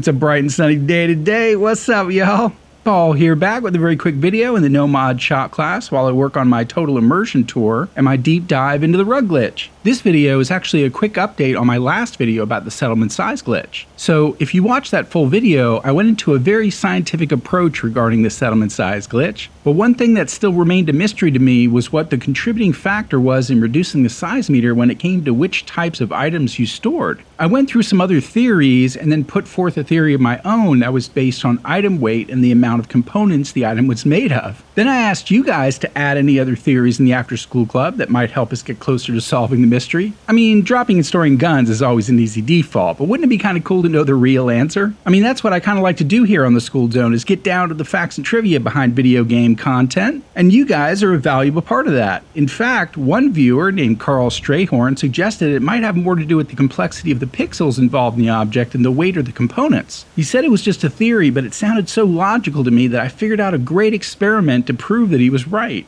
It's a bright and sunny day today. What's up, y'all? Paul here, back with a very quick video in the No Mod Shop class while I work on my total immersion tour and my deep dive into the rug glitch. This video is actually a quick update on my last video about the settlement size glitch. So if you watch that full video, I went into a very scientific approach regarding the settlement size glitch, but one thing that still remained a mystery to me was what the contributing factor was in reducing the size meter when it came to which types of items you stored. I went through some other theories and then put forth a theory of my own that was based on item weight and the amount of components the item was made of. Then I asked you guys to add any other theories in the after school club that might help us get closer to solving the mystery. I mean, dropping and storing guns is always an easy default, but wouldn't it be kind of cool to know the real answer? I mean, that's what I kind of like to do here on the School Zone, is get down to the facts and trivia behind video game content, and you guys are a valuable part of that. In fact, one viewer named Carl Strayhorn suggested it might have more to do with the complexity of the pixels involved in the object and the weight of the components. He said it was just a theory, but it sounded so logical to me that I figured out a great experiment to prove that he was right.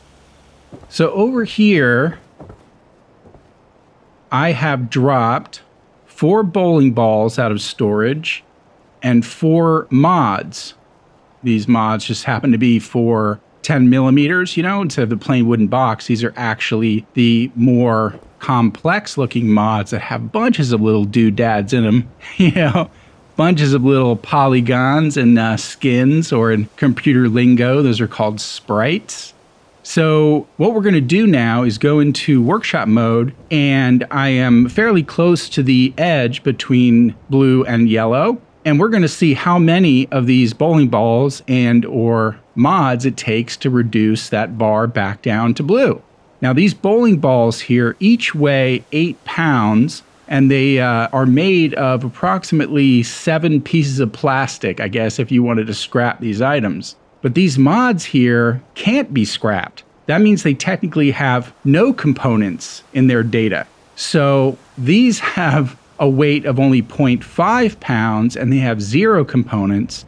So over here, I have dropped 4 bowling balls out of storage and 4 mods. These mods just happen to be for 10 millimeters, you know, instead of the plain wooden box. These are actually the more complex looking mods that have bunches of little doodads in them, you know, bunches of little polygons and skins, or in computer lingo, those are called sprites. So what we're going to do now is go into workshop mode, and I am fairly close to the edge between blue and yellow, and we're going to see how many of these bowling balls and or mods it takes to reduce that bar back down to blue. Now these bowling balls here each weigh 8 pounds, and they are made of approximately 7 pieces of plastic, I guess, if you wanted to scrap these items. But these mods here can't be scrapped. That means they technically have no components in their data. So these have a weight of only 0.5 pounds and they have 0 components,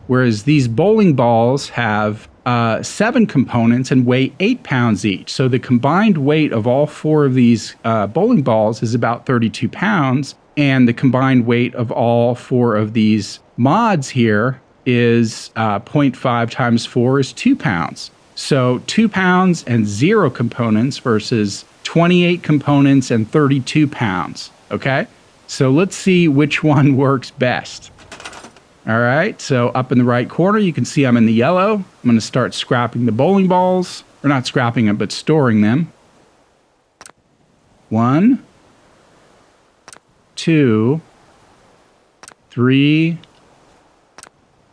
whereas these bowling balls have 7 components and weigh 8 pounds each. So the combined weight of all 4 of these bowling balls is about 32 pounds, and the combined weight of all 4 of these mods here is 0.5 times 4 is 2 pounds. So 2 pounds and 0 components versus 28 components and 32 pounds. Okay, so let's see which one works best. All right, so up in the right corner, you can see I'm in the yellow. I'm going to start scrapping the bowling balls, or not scrapping them, but storing them. 1, 2, 3,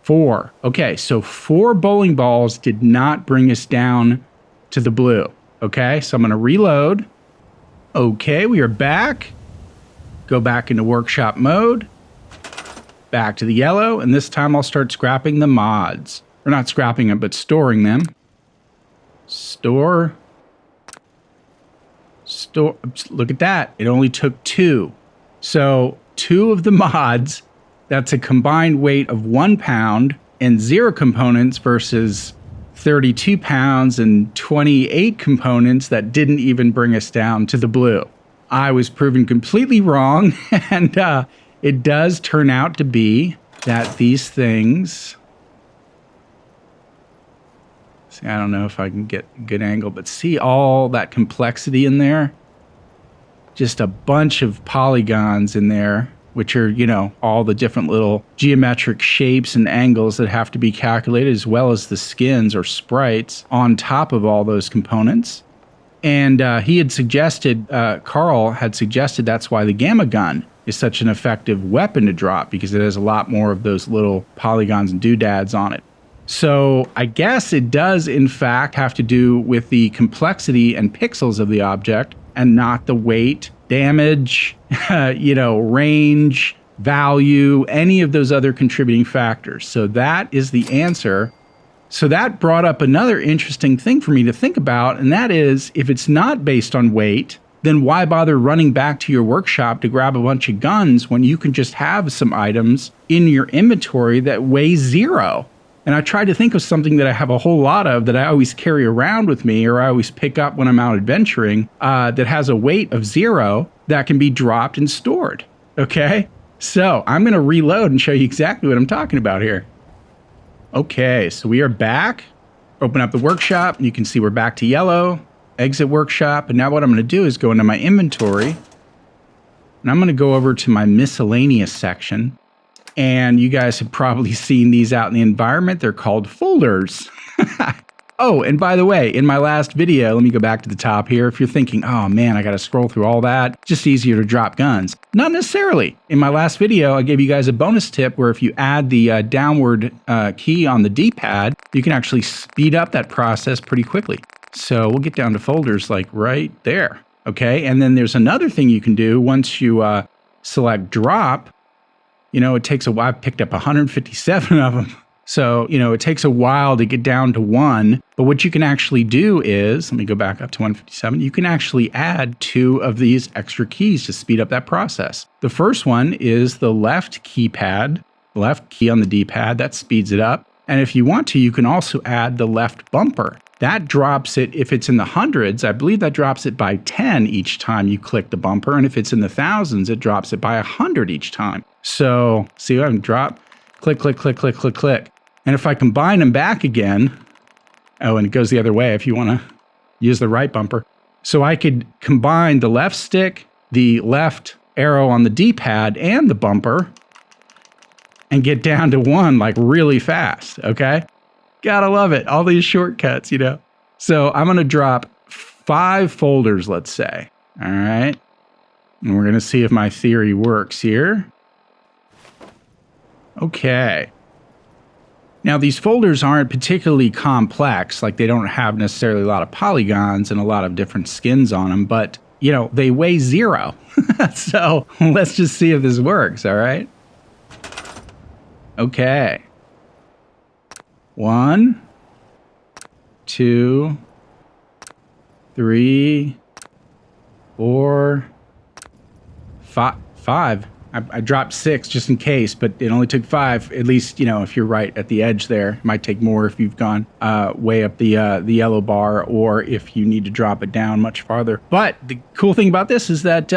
4. Okay, so 4 bowling balls did not bring us down to the blue. Okay, so I'm going to reload. Okay, we are back. Go back into workshop mode. Back to the yellow, and this time I'll start scrapping the mods. Or not scrapping them, but storing them. Store. Look at that. It only took 2. So 2 of the mods, that's a combined weight of 1 pound and 0 components versus 32 pounds and 28 components that didn't even bring us down to the blue. I was proven completely wrong, and it does turn out to be that these things... See, I don't know if I can get a good angle, but see all that complexity in there? Just a bunch of polygons in there, which are, you know, all the different little geometric shapes and angles that have to be calculated, as well as the skins or sprites on top of all those components. And he had suggested, Carl had suggested that's why the gamma gun is such an effective weapon to drop, because it has a lot more of those little polygons and doodads on it. So I guess it does, in fact, have to do with the complexity and pixels of the object, and not the weight, damage, you know, range, value, any of those other contributing factors. So that is the answer. So that brought up another interesting thing for me to think about, and that is, if it's not based on weight, then why bother running back to your workshop to grab a bunch of guns when you can just have some items in your inventory that weigh 0? And I tried to think of something that I have a whole lot of that I always carry around with me, or I always pick up when I'm out adventuring, that has a weight of 0 that can be dropped and stored. Okay? So I'm going to reload and show you exactly what I'm talking about here. Okay, so we are back. Open up the workshop, and you can see we're back to yellow. Exit workshop, and now what I'm going to do is go into my inventory, and I'm going to go over to my miscellaneous section. And you guys have probably seen these out in the environment. They're called folders. Oh, and by the way, in my last video, let me go back to the top here. If you're thinking, oh man, I got to scroll through all that, just easier to drop guns. Not necessarily. In my last video, I gave you guys a bonus tip where if you add the downward key on the D-pad, you can actually speed up that process pretty quickly. So we'll get down to folders like right there. Okay, and then there's another thing you can do once you select drop. You know, it takes a while. I've picked up 157 of them. So, you know, it takes a while to get down to 1. But what you can actually do is, let me go back up to 157. You can actually add 2 of these extra keys to speed up that process. The first one is the left keypad, left key on the D-pad. That speeds it up. And if you want to, you can also add the left bumper. That drops it, if it's in the hundreds, I believe that drops it by 10 each time you click the bumper. And if it's in the thousands, it drops it by 100 each time. So, see, I can drop, click, click, click, click, click, click. And if I combine them back again, oh, and it goes the other way if you want to use the right bumper. So I could combine the left stick, the left arrow on the D-pad, and the bumper, and get down to 1 like really fast, okay? Gotta love it. All these shortcuts, you know. So I'm going to drop 5 folders, let's say. All right. And we're going to see if my theory works here. Okay. Now, these folders aren't particularly complex. Like, they don't have necessarily a lot of polygons and a lot of different skins on them. But, you know, they weigh 0. So let's just see if this works, all right? Okay. 1, 2, 3, 4, 5. I dropped 6 just in case, but it only took 5. At least, you know, if you're right at the edge there. It might take more if you've gone way up the yellow bar, or if you need to drop it down much farther. But the cool thing about this is that,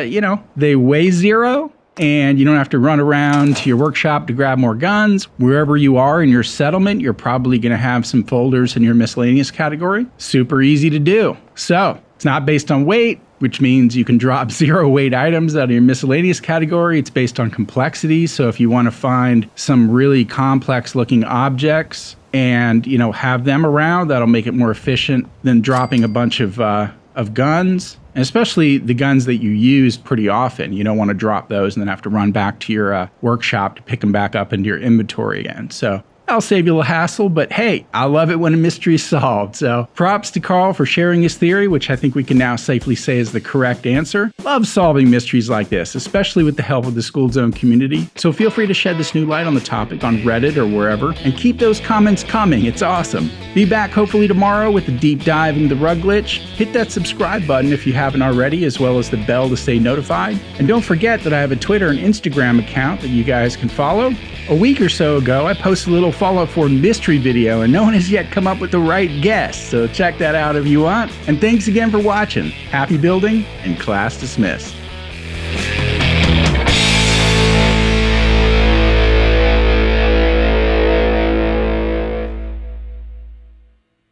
you know, they weigh 0. And you don't have to run around to your workshop to grab more guns. Wherever you are in your settlement, you're probably going to have some folders in your miscellaneous category. Super easy to do. So it's not based on weight, which means you can drop 0 weight items out of your miscellaneous category. It's based on complexity. So if you want to find some really complex looking objects and, you know, have them around, that'll make it more efficient than dropping a bunch of guns. And especially the guns that you use pretty often. You don't want to drop those and then have to run back to your workshop to pick them back up into your inventory again. So I'll save you a little hassle, but hey, I love it when a mystery is solved. So props to Carl for sharing his theory, which I think we can now safely say is the correct answer. Love solving mysteries like this, especially with the help of the School Zone community. So feel free to shed this new light on the topic on Reddit or wherever, and keep those comments coming. It's awesome. Be back hopefully tomorrow with a deep dive into the rug glitch. Hit that subscribe button if you haven't already, as well as the bell to stay notified. And don't forget that I have a Twitter and Instagram account that you guys can follow. A week or so ago, I posted a little Fallout 4 mystery video, and no one has yet come up with the right guess, so check that out if you want. And thanks again for watching. Happy building, and class dismissed.